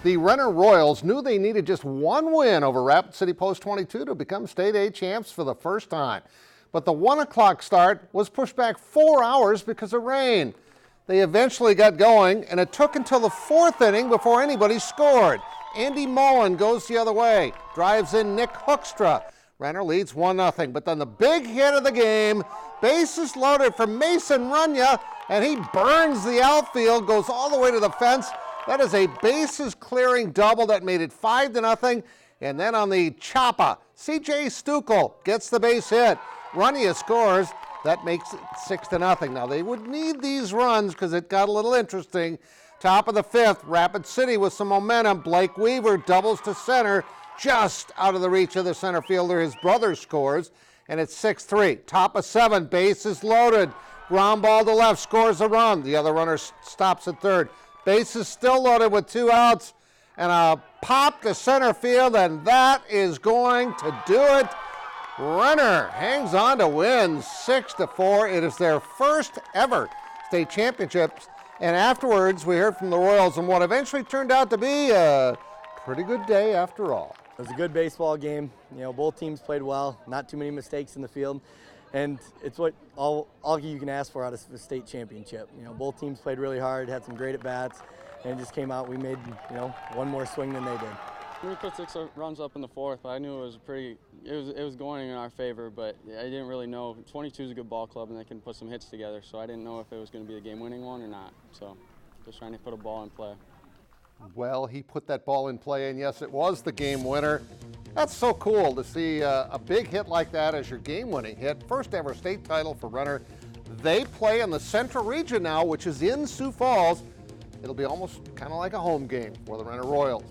The Renner Royals knew they needed just one win over Rapid City Post 22 to become State A champs for the first time. But the 1 o'clock start was pushed back 4 hours because of rain. They eventually got going, and it took until the 4th inning before anybody scored. Andy Mullen goes the other way, drives in Nick Hoekstra. Renner leads 1-0, but then the big hit of the game, bases loaded for Mason RUNIA, and he burns the outfield, goes all the way to the fence. That is a bases clearing double that made it 5-0. And then on the chopper, C.J. Stukel gets the base hit. RUNIA scores. That makes it 6-0. Now they would need these runs because it got a little interesting. Top of the 5th, Rapid City with some momentum. Blake Weaver doubles to center, just out of the reach of the center fielder. His brother scores, and it's 6-3. Top of 7, bases loaded. Ground ball to left, scores a run. The other runner stops at third. Bases still loaded with 2 outs, and a pop to center field, and that is going to do it. Renner hangs on to win 6-4. It is their first ever state championships, and afterwards we heard from the Royals on what eventually turned out to be a pretty good day after all. It was a good baseball game. You know, both teams played well, not too many mistakes in the field, and it's what all you can ask for out of a state championship. You know, both teams played really hard, had some great at-bats, and it just came out. We made, you know, one more swing than they did. We put 6 runs up in the 4th, but I knew it was going in our favor, but I didn't really know. 22 is a good ball club, and they can put some hits together, so I didn't know if it was going to be a game-winning one or not. So just trying to put a ball in play. Well, he put that ball in play, and yes, it was the game winner. That's so cool to see a big hit like that as your game-winning hit. First ever state title for Renner. They play in the Central Region now, which is in Sioux Falls. It'll be almost kind of like a home game for the Renner Royals.